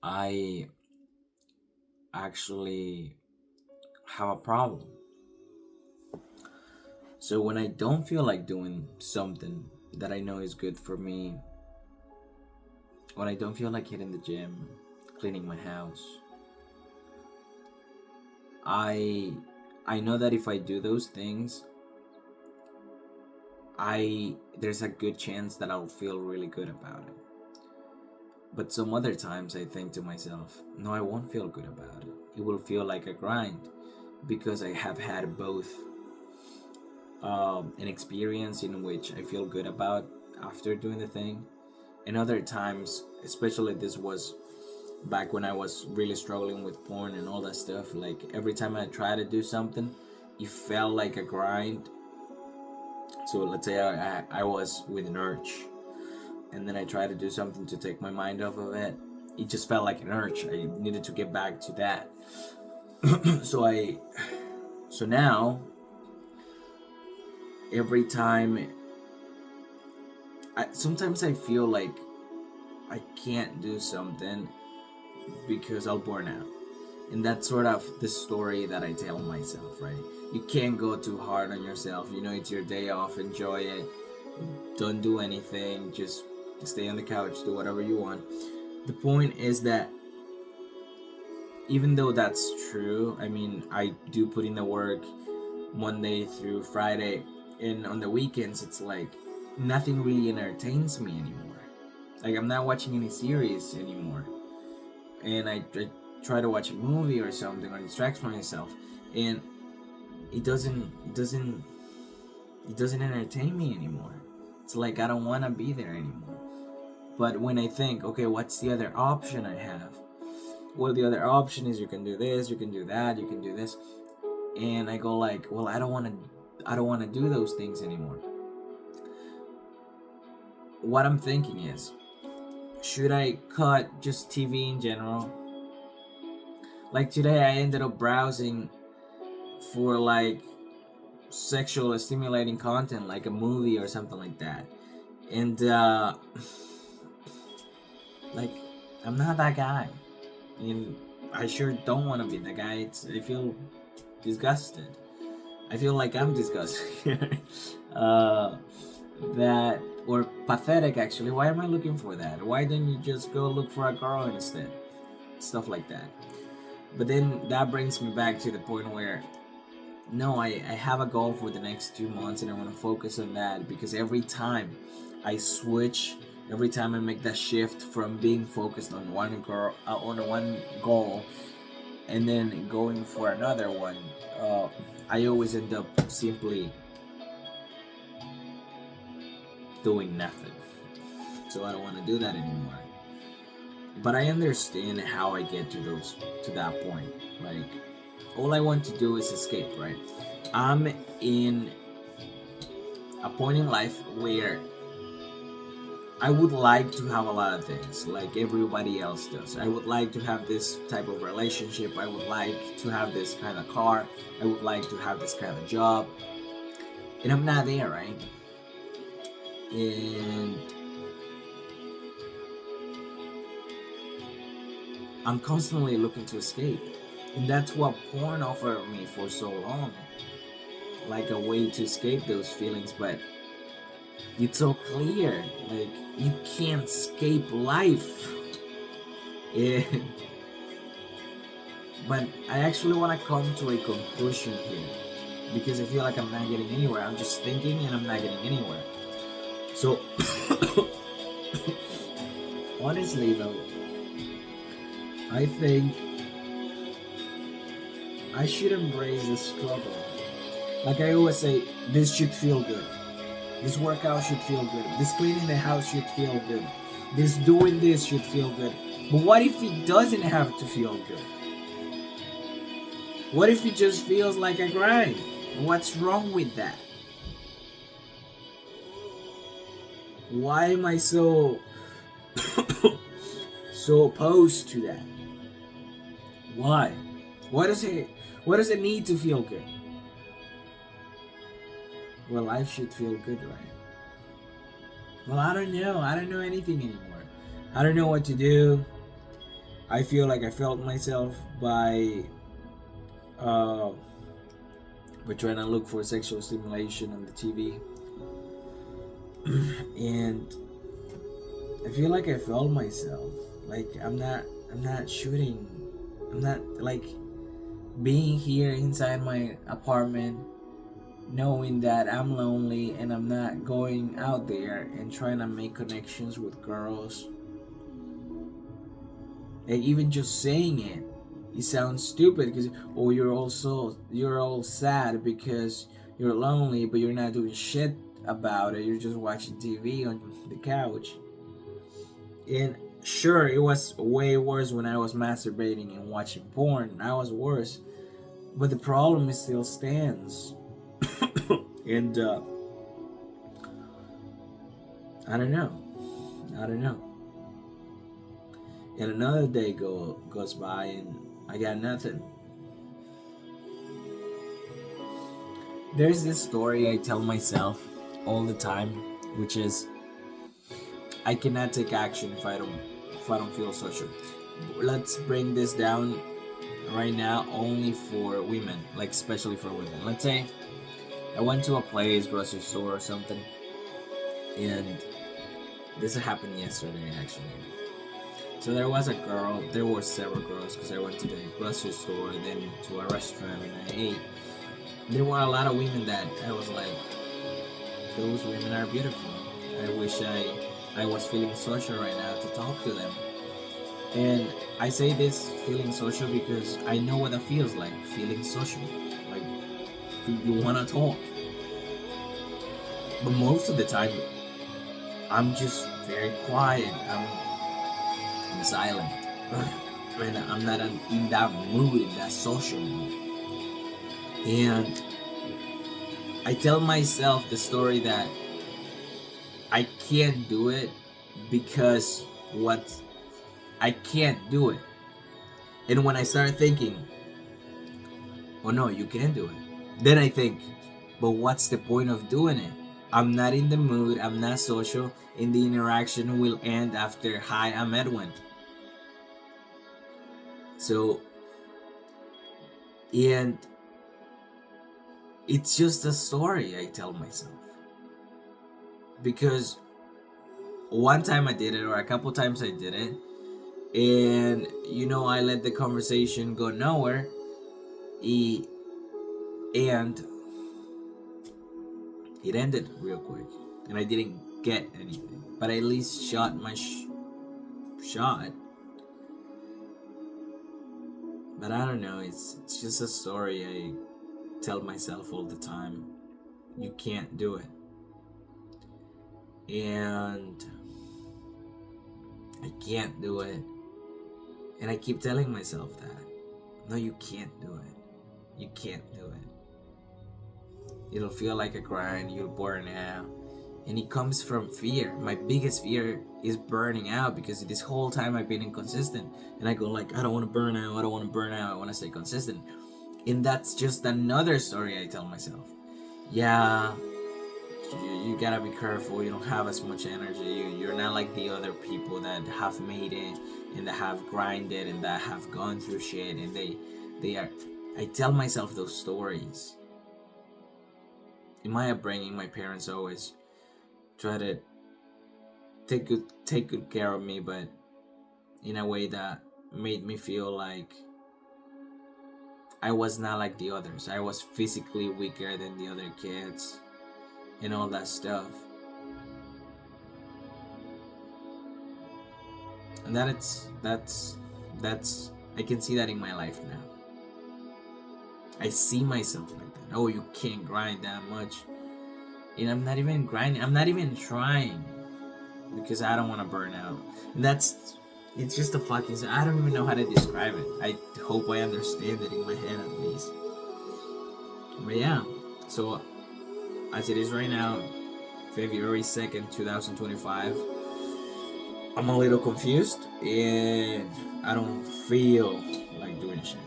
I actually have a problem. So when I don't feel like doing something that I know is good for me, when I don't feel like hitting the gym, cleaning my house, I I know that if I do those things, I there's a good chance that I'll feel really good about it. But some other times I think to myself, no, I won't feel good about it. It will feel like a grind because I have had both an experience in which I feel good about after doing the thing, and other times, especially this was back when I was really struggling with porn and all that stuff. Like every time I try to do something, it felt like a grind. So let's say I was with an urge, and then I tried to do something to take my mind off of it. It just felt like an urge. I needed to get back to that. so I, so now every time, sometimes I feel like I can't do something because I'll burn out. And that's sort of the story that I tell myself, right? You can't go too hard on yourself. You know, it's your day off, enjoy it. Don't do anything, just stay on the couch, do whatever you want. The point is that even though that's true, I mean, I do put in the work Monday through Friday, and on the weekends, it's like nothing really entertains me anymore. Like, I'm not watching any series anymore. And I try to watch a movie or something or distract myself, and it doesn't it doesn't it doesn't entertain me anymore. It's like I don't want to be there anymore. But when I think, okay, what's the other option I have? Well, the other option is you can do this, you can do that, you can do this, and I go like, well, I don't want to do those things anymore. What I'm thinking is, should I cut just TV in general? Like today, I ended up browsing for like sexual stimulating content, like a movie or something like that, and like I'm not that guy, and I sure don't want to be that guy. I feel disgusted. I feel like I'm disgusted. uh, that or pathetic actually. Why am I looking for that? Why don't you just go look for a girl instead? Stuff like that. But then that brings me back to the point where no, I have a goal for the next 2 months and I want to focus on that because every time I switch, every time I make that shift from being focused on one goal, and then going for another one, I always end up simply doing nothing. So I don't want to do that anymore. But I understand how I get to that point. Like all I want to do is escape, right? I'm in a point in life where I would like to have a lot of things like everybody else does. I would like to have this type of relationship. I would like to have this kind of car. I would like to have this kind of job. And I'm not there, right? And I'm constantly looking to escape. And that's what porn offered me for so long. Like a way to escape those feelings, but it's so clear. Like you can't escape life. Yeah. But I actually want to come to a conclusion here because I feel like I'm not getting anywhere. I'm just thinking and I'm not getting anywhere. So, honestly, though, I think I should embrace the struggle. Like I always say, this should feel good. This workout should feel good. This cleaning the house should feel good. This doing this should feel good. But what if it doesn't have to feel good? What if it just feels like a grind? What's wrong with that? Why am I so opposed to that? Why? Why does it need to feel good? Well, life should feel good, right? Well, I don't know. I don't know anything anymore. I don't know what to do. I feel like I felt myself uh, by trying to look for sexual stimulation on the TV, and I feel like I felt myself. Like I'm not shooting. I'm not like being here inside my apartment, knowing that I'm lonely and I'm not going out there and trying to make connections with girls. Like even just saying it sounds stupid because or you're all sad because you're lonely, but you're not doing shit about it. You're just watching TV on the couch. And sure, it was way worse when I was masturbating and watching porn. I was worse, but the problem still stands. And I don't know. I don't know. And another day goes by and I got nothing. There's this story I tell myself all the time, which is I cannot take action if I don't feel social. Let's bring this down right now only for women, like especially for women. Let's say I went to a place, grocery store or something, and this happened yesterday actually. So there was a girl, there were several girls because I went to the grocery store and then to a restaurant and I ate. There were a lot of women that I was like, those women are beautiful. I wish I was feeling social right now to talk to them. And I say this feeling social because I know what it feels like, feeling social. Like you want to talk. But most of the time, I'm just very quiet. I'm silent. And I'm not in that mood, in that social mood. And I tell myself the story that I can't do it because what I can't do it. And when I start thinking, oh no, you can do it, then I think, but what's the point of doing it? I'm not in the mood, I'm not social, and the interaction will end after, hi, I'm Edwin. So, and it's just a story I tell myself. Because one time I did it, or a couple times I did it, and I let the conversation go nowhere, and it ended real quick, and I didn't get anything. But I at least shot my shot. But I don't know. It's just a story I tell myself all the time. You can't do it, and I can't do it, and I keep telling myself that. No, you can't do it. You can't do it. It'll feel like a grind. You'll burn out. And it comes from fear. My biggest fear is burning out because this whole time I've been inconsistent. And I go like, I don't want to burn out. I don't want to burn out. I want to stay consistent. And that's just another story I tell myself. Yeah, you gotta be careful. You don't have as much energy. You're not like the other people that have made it and that have grinded and that have gone through shit. And they are. I tell myself those stories. In my upbringing, my parents always try to take good care of me, but in a way that made me feel like I was not like the others. I was physically weaker than the other kids and all that stuff. And that's I can see that in my life now. I see myself like that. Oh, you can't grind that much. And I'm not even grinding. I'm not even trying because I don't want to burn out. And it's just a fucking. I don't even know how to describe it. I hope I understand it in my head at least. But yeah, so as it is right now, February 2nd, 2025, I'm a little confused and I don't feel like doing shit.